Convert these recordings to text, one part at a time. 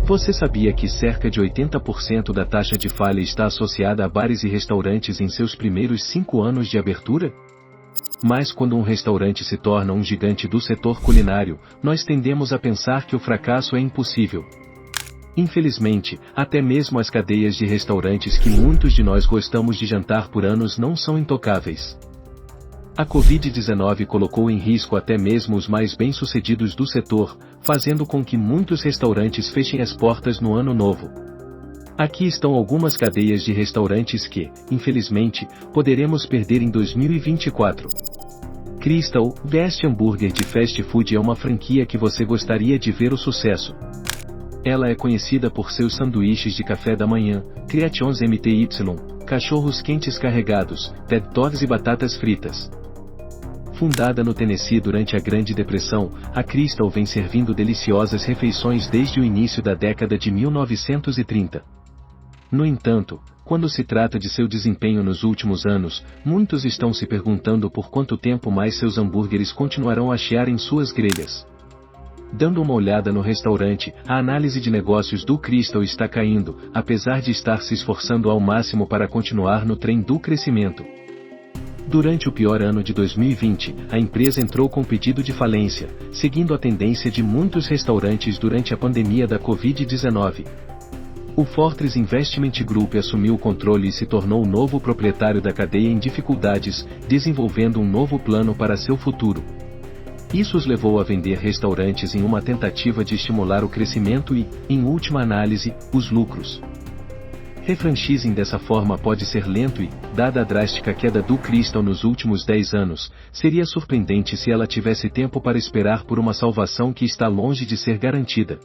Você sabia que cerca de 80% da taxa de falha está associada a bares e restaurantes em seus primeiros 5 anos de abertura? Mas quando um restaurante se torna um gigante do setor culinário, nós tendemos a pensar que o fracasso é impossível. Infelizmente, até mesmo as cadeias de restaurantes que muitos de nós gostamos de jantar por anos não são intocáveis. A Covid-19 colocou em risco até mesmo os mais bem-sucedidos do setor, fazendo com que muitos restaurantes fechem as portas no ano novo. Aqui estão algumas cadeias de restaurantes que, infelizmente, poderemos perder em 2024. Crystal, Best Hambúrguer de fast food é uma franquia que você gostaria de ver o sucesso. Ela é conhecida por seus sanduíches de café da manhã, Creations MTY, cachorros quentes carregados, pet dogs e batatas fritas. Fundada no Tennessee durante a Grande Depressão, a Crystal vem servindo deliciosas refeições desde o início da década de 1930. No entanto, quando se trata de seu desempenho nos últimos anos, muitos estão se perguntando por quanto tempo mais seus hambúrgueres continuarão a chiar em suas grelhas. Dando uma olhada no restaurante, a análise de negócios do Crystal está caindo, apesar de estar se esforçando ao máximo para continuar no trem do crescimento. Durante o pior ano de 2020, a empresa entrou com pedido de falência, seguindo a tendência de muitos restaurantes durante a pandemia da Covid-19. O Fortress Investment Group assumiu o controle e se tornou o novo proprietário da cadeia em dificuldades, desenvolvendo um novo plano para seu futuro. Isso os levou a vender restaurantes em uma tentativa de estimular o crescimento e, em última análise, os lucros. Refranchising dessa forma pode ser lento e, dada a drástica queda do Crystal nos últimos 10 anos, seria surpreendente se ela tivesse tempo para esperar por uma salvação que está longe de ser garantida.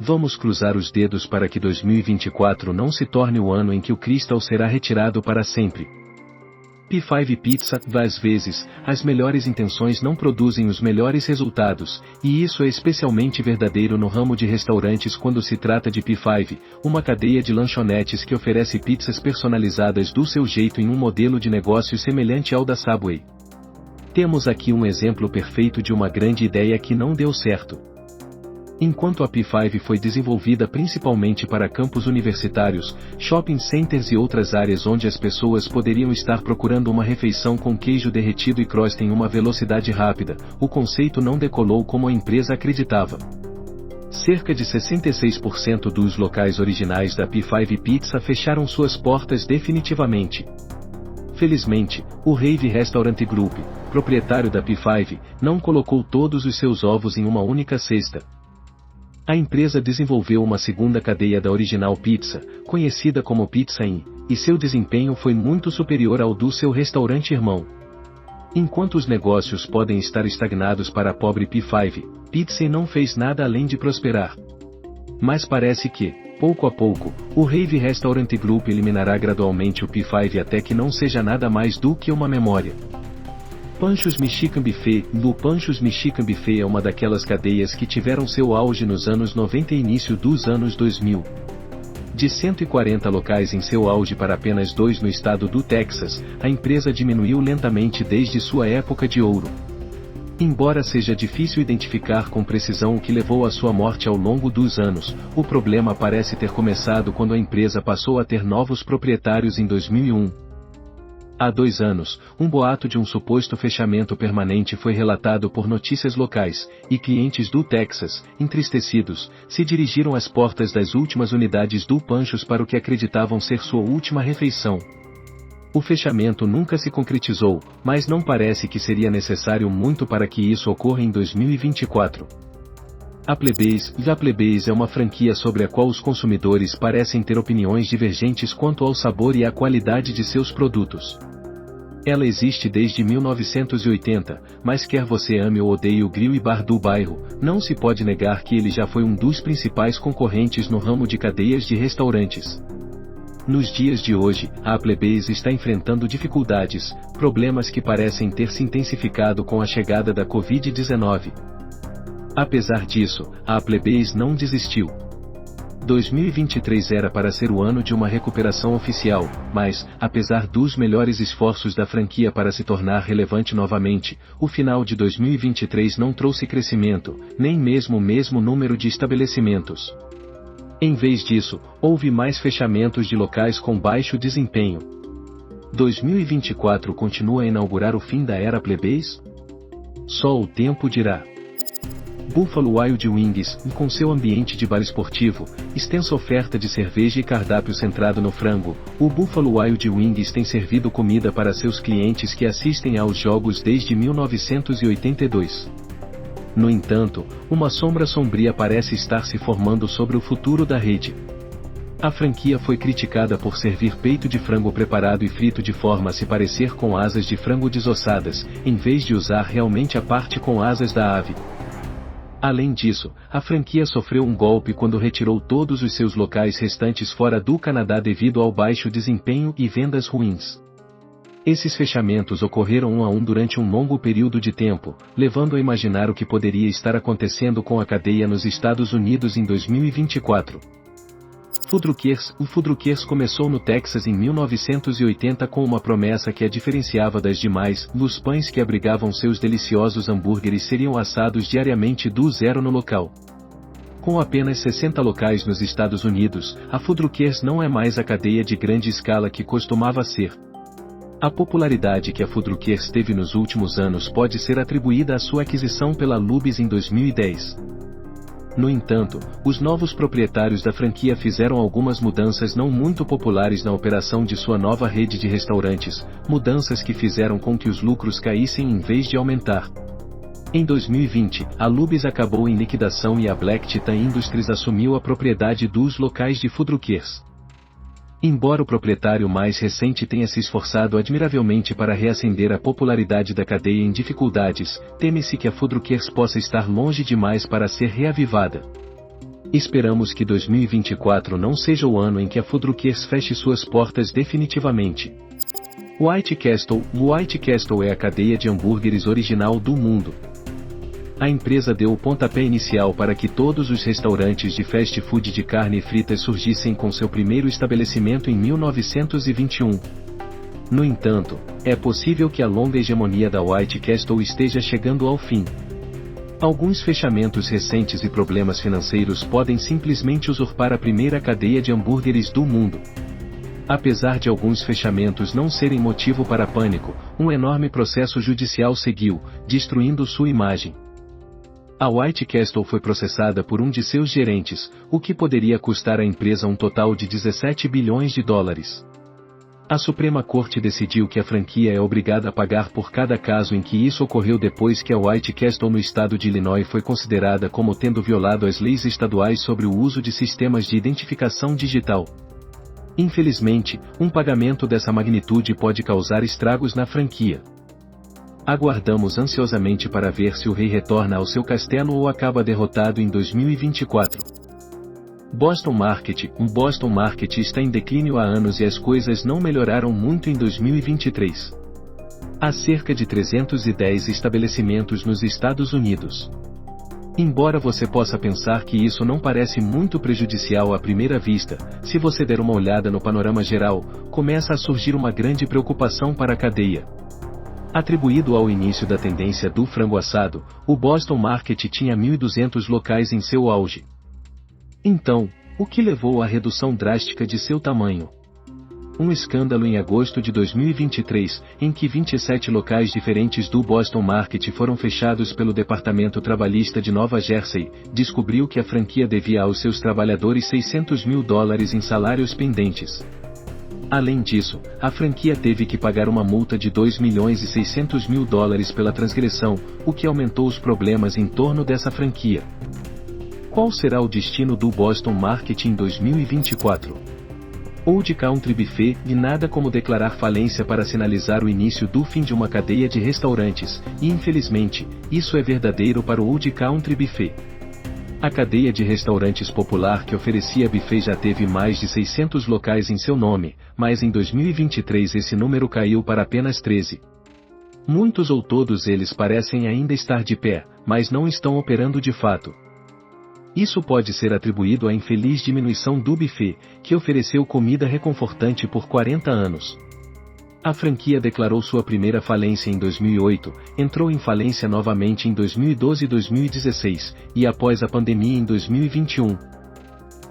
Vamos cruzar os dedos para que 2024 não se torne o ano em que o Crystal será retirado para sempre. P5 Pizza, às vezes, as melhores intenções não produzem os melhores resultados, e isso é especialmente verdadeiro no ramo de restaurantes quando se trata de P5, uma cadeia de lanchonetes que oferece pizzas personalizadas do seu jeito em um modelo de negócio semelhante ao da Subway. Temos aqui um exemplo perfeito de uma grande ideia que não deu certo. Enquanto a P5 foi desenvolvida principalmente para campos universitários, shopping centers e outras áreas onde as pessoas poderiam estar procurando uma refeição com queijo derretido e crust em uma velocidade rápida, o conceito não decolou como a empresa acreditava. Cerca de 66% dos locais originais da P5 Pizza fecharam suas portas definitivamente. Felizmente, o Rave Restaurant Group, proprietário da P5, não colocou todos os seus ovos em uma única cesta. A empresa desenvolveu uma segunda cadeia da Original Pizza, conhecida como Pizza Inn, e seu desempenho foi muito superior ao do seu restaurante irmão. Enquanto os negócios podem estar estagnados para a pobre P5, Pizza Inn não fez nada além de prosperar. Mas parece que, pouco a pouco, o Rave Restaurant Group eliminará gradualmente o P5 até que não seja nada mais do que uma memória. Pancho's Mexican Buffet. No Pancho's Mexican Buffet é uma daquelas cadeias que tiveram seu auge nos anos 90 e início dos anos 2000. De 140 locais em seu auge para apenas 2 no estado do Texas, a empresa diminuiu lentamente desde sua época de ouro. Embora seja difícil identificar com precisão o que levou à sua morte ao longo dos anos, o problema parece ter começado quando a empresa passou a ter novos proprietários em 2001. Há 2 anos, um boato de um suposto fechamento permanente foi relatado por notícias locais, e clientes do Texas, entristecidos, se dirigiram às portas das últimas unidades do Pancho's para o que acreditavam ser sua última refeição. O fechamento nunca se concretizou, mas não parece que seria necessário muito para que isso ocorra em 2024. A Plebei's é uma franquia sobre a qual os consumidores parecem ter opiniões divergentes quanto ao sabor e à qualidade de seus produtos. Ela existe desde 1980, mas quer você ame ou odeie o grill e bar do bairro, não se pode negar que ele já foi um dos principais concorrentes no ramo de cadeias de restaurantes. Nos dias de hoje, a Plebei's está enfrentando dificuldades, problemas que parecem ter se intensificado com a chegada da Covid-19. Apesar disso, a Plebei's não desistiu. 2023 era para ser o ano de uma recuperação oficial, mas, apesar dos melhores esforços da franquia para se tornar relevante novamente, o final de 2023 não trouxe crescimento, nem mesmo o mesmo número de estabelecimentos. Em vez disso, houve mais fechamentos de locais com baixo desempenho. 2024 continua a inaugurar o fim da era plebeias? Só o tempo dirá. Buffalo Wild Wings, com seu ambiente de bar esportivo, extensa oferta de cerveja e cardápio centrado no frango, o Buffalo Wild Wings tem servido comida para seus clientes que assistem aos jogos desde 1982. No entanto, uma sombra sombria parece estar se formando sobre o futuro da rede. A franquia foi criticada por servir peito de frango preparado e frito de forma a se parecer com asas de frango desossadas, em vez de usar realmente a parte com asas da ave. Além disso, a franquia sofreu um golpe quando retirou todos os seus locais restantes fora do Canadá devido ao baixo desempenho e vendas ruins. Esses fechamentos ocorreram um a um durante um longo período de tempo, levando a imaginar o que poderia estar acontecendo com a cadeia nos Estados Unidos em 2024. Fuddruckers. O Fuddruckers começou no Texas em 1980 com uma promessa que a diferenciava das demais: os pães que abrigavam seus deliciosos hambúrgueres seriam assados diariamente do zero no local. Com apenas 60 locais nos Estados Unidos, a Fuddruckers não é mais a cadeia de grande escala que costumava ser. A popularidade que a Fuddruckers teve nos últimos anos pode ser atribuída à sua aquisição pela Luby's em 2010. No entanto, os novos proprietários da franquia fizeram algumas mudanças não muito populares na operação de sua nova rede de restaurantes, mudanças que fizeram com que os lucros caíssem em vez de aumentar. Em 2020, a Luby's acabou em liquidação e a Black Titan Industries assumiu a propriedade dos locais de Fuddruckers. Embora o proprietário mais recente tenha se esforçado admiravelmente para reacender a popularidade da cadeia em dificuldades, teme-se que a Fuddruckers possa estar longe demais para ser reavivada. Esperamos que 2024 não seja o ano em que a Fuddruckers feche suas portas definitivamente. White Castle. White Castle é a cadeia de hambúrgueres original do mundo. A empresa deu o pontapé inicial para que todos os restaurantes de fast food de carne frita surgissem com seu primeiro estabelecimento em 1921. No entanto, é possível que a longa hegemonia da White Castle esteja chegando ao fim. Alguns fechamentos recentes e problemas financeiros podem simplesmente usurpar a primeira cadeia de hambúrgueres do mundo. Apesar de alguns fechamentos não serem motivo para pânico, um enorme processo judicial seguiu, destruindo sua imagem. A White Castle foi processada por um de seus gerentes, o que poderia custar à empresa um total de 17 bilhões de dólares. A Suprema Corte decidiu que a franquia é obrigada a pagar por cada caso em que isso ocorreu depois que a White Castle no estado de Illinois foi considerada como tendo violado as leis estaduais sobre o uso de sistemas de identificação digital. Infelizmente, um pagamento dessa magnitude pode causar estragos na franquia. Aguardamos ansiosamente para ver se o rei retorna ao seu castelo ou acaba derrotado em 2024. Boston Market. O Boston Market está em declínio há anos e as coisas não melhoraram muito em 2023. Há cerca de 310 estabelecimentos nos Estados Unidos. Embora você possa pensar que isso não parece muito prejudicial à primeira vista, se você der uma olhada no panorama geral, começa a surgir uma grande preocupação para a cadeia. Atribuído ao início da tendência do frango assado, o Boston Market tinha 1.200 locais em seu auge. Então, o que levou à redução drástica de seu tamanho? Um escândalo em agosto de 2023, em que 27 locais diferentes do Boston Market foram fechados pelo Departamento Trabalhista de Nova Jersey, descobriu que a franquia devia aos seus trabalhadores $600 mil em salários pendentes. Além disso, a franquia teve que pagar uma multa de $2.600.000 pela transgressão, o que aumentou os problemas em torno dessa franquia. Qual será o destino do Boston Market em 2024? Old Country Buffet, e nada como declarar falência para sinalizar o início do fim de uma cadeia de restaurantes, e infelizmente, isso é verdadeiro para o Old Country Buffet. A cadeia de restaurantes popular que oferecia buffet já teve mais de 600 locais em seu nome, mas em 2023 esse número caiu para apenas 13. Muitos ou todos eles parecem ainda estar de pé, mas não estão operando de fato. Isso pode ser atribuído à infeliz diminuição do buffet, que ofereceu comida reconfortante por 40 anos. A franquia declarou sua primeira falência em 2008, entrou em falência novamente em 2012 e 2016, e após a pandemia em 2021.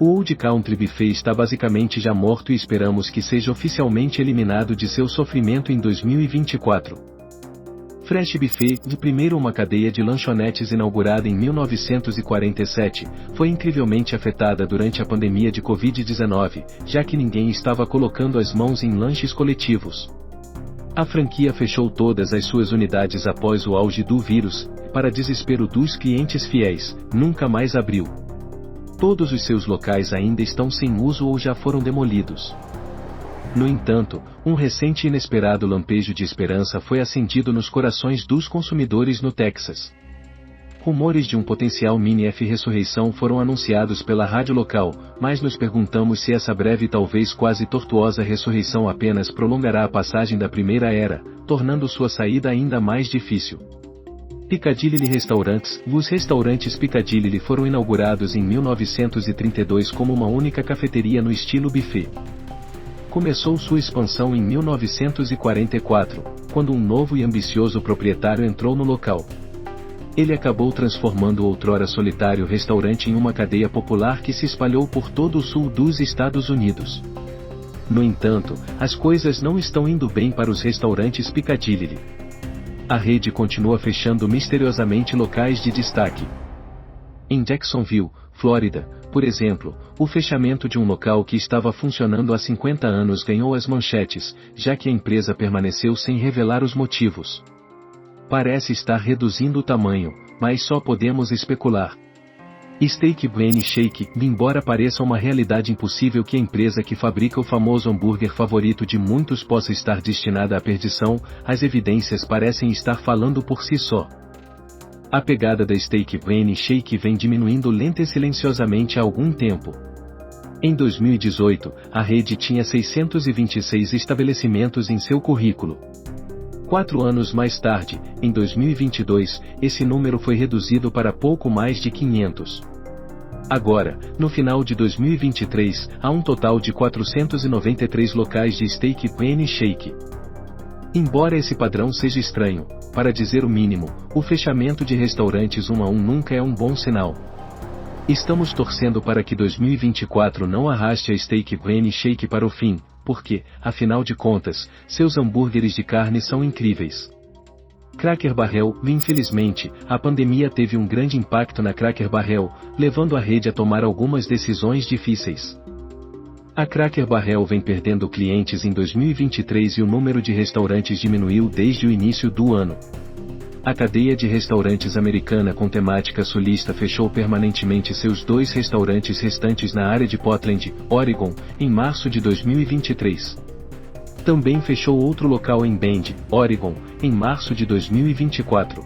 O Old Country Buffet está basicamente já morto e esperamos que seja oficialmente eliminado de seu sofrimento em 2024. Fresh Buffet, de primeiro uma cadeia de lanchonetes inaugurada em 1947, foi incrivelmente afetada durante a pandemia de Covid-19, já que ninguém estava colocando as mãos em lanches coletivos. A franquia fechou todas as suas unidades após o auge do vírus, para desespero dos clientes fiéis, nunca mais abriu. Todos os seus locais ainda estão sem uso ou já foram demolidos. No entanto, um recente e inesperado lampejo de esperança foi acendido nos corações dos consumidores no Texas. Rumores de um potencial mini-F ressurreição foram anunciados pela rádio local, mas nos perguntamos se essa breve e talvez quase tortuosa ressurreição apenas prolongará a passagem da primeira era, tornando sua saída ainda mais difícil. Piccadilly Restaurantes. Os restaurantes Piccadilly foram inaugurados em 1932 como uma única cafeteria no estilo buffet. Começou sua expansão em 1944, quando um novo e ambicioso proprietário entrou no local. Ele acabou transformando o outrora solitário restaurante em uma cadeia popular que se espalhou por todo o sul dos Estados Unidos. No entanto, as coisas não estão indo bem para os restaurantes Piccadilly. A rede continua fechando misteriosamente locais de destaque. Em Jacksonville, Flórida, por exemplo, o fechamento de um local que estava funcionando há 50 anos ganhou as manchetes, já que a empresa permaneceu sem revelar os motivos. Parece estar reduzindo o tamanho, mas só podemos especular. Steak Brain Shake. Embora pareça uma realidade impossível que a empresa que fabrica o famoso hambúrguer favorito de muitos possa estar destinada à perdição, as evidências parecem estar falando por si só. A pegada da Steak Brain Shake vem diminuindo lenta e silenciosamente há algum tempo. Em 2018, a rede tinha 626 estabelecimentos em seu currículo. 4 anos mais tarde, em 2022, esse número foi reduzido para pouco mais de 500. Agora, no final de 2023, há um total de 493 locais de Steak Brain Shake. Embora esse padrão seja estranho, para dizer o mínimo, o fechamento de restaurantes um a um nunca é um bom sinal. Estamos torcendo para que 2024 não arraste a Steak Brain Shake para o fim, porque, afinal de contas, seus hambúrgueres de carne são incríveis. Cracker Barrel. Infelizmente, a pandemia teve um grande impacto na Cracker Barrel, levando a rede a tomar algumas decisões difíceis. A Cracker Barrel vem perdendo clientes em 2023 e o número de restaurantes diminuiu desde o início do ano. A cadeia de restaurantes americana com temática sulista fechou permanentemente seus 2 restaurantes restantes na área de Portland, Oregon, em março de 2023. Também fechou outro local em Bend, Oregon, em março de 2024.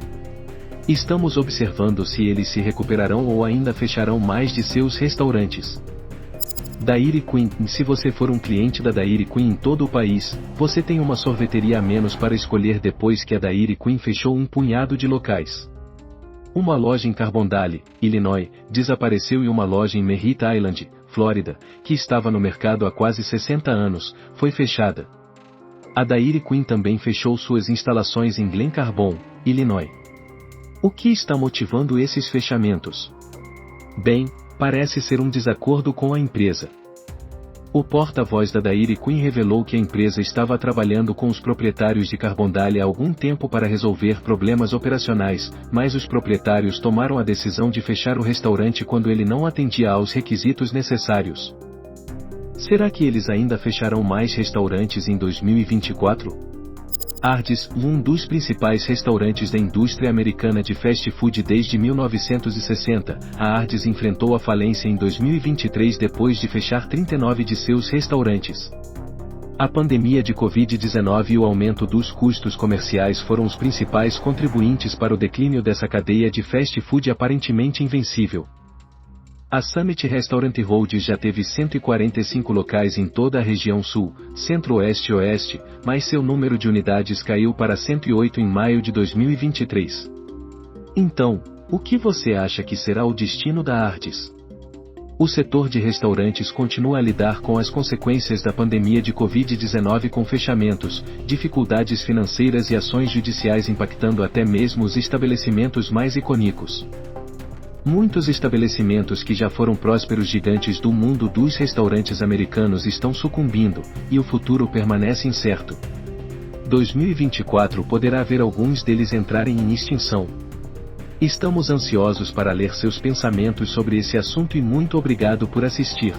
Estamos observando se eles se recuperarão ou ainda fecharão mais de seus restaurantes. Dairy Queen. Se você for um cliente da Dairy Queen em todo o país, você tem uma sorveteria a menos para escolher depois que a Dairy Queen fechou um punhado de locais. Uma loja em Carbondale, Illinois, desapareceu e uma loja em Merritt Island, Flórida, que estava no mercado há quase 60 anos, foi fechada. A Dairy Queen também fechou suas instalações em Glen Carbon, Illinois. O que está motivando esses fechamentos? Bem, parece ser um desacordo com a empresa. O porta-voz da Dairy Queen revelou que a empresa estava trabalhando com os proprietários de Carbondale há algum tempo para resolver problemas operacionais, mas os proprietários tomaram a decisão de fechar o restaurante quando ele não atendia aos requisitos necessários. Será que eles ainda fecharão mais restaurantes em 2024? Hardee's, um dos principais restaurantes da indústria americana de fast food desde 1960, a Hardee's enfrentou a falência em 2023 depois de fechar 39 de seus restaurantes. A pandemia de Covid-19 e o aumento dos custos comerciais foram os principais contribuintes para o declínio dessa cadeia de fast food aparentemente invencível. A Summit Restaurant Holdings já teve 145 locais em toda a região sul, centro-oeste e oeste, mas seu número de unidades caiu para 108 em maio de 2023. Então, o que você acha que será o destino da Hardee's? O setor de restaurantes continua a lidar com as consequências da pandemia de Covid-19 com fechamentos, dificuldades financeiras e ações judiciais impactando até mesmo os estabelecimentos mais icônicos. Muitos estabelecimentos que já foram prósperos gigantes do mundo dos restaurantes americanos estão sucumbindo, e o futuro permanece incerto. 2024 poderá ver alguns deles entrarem em extinção. Estamos ansiosos para ler seus pensamentos sobre esse assunto e muito obrigado por assistir.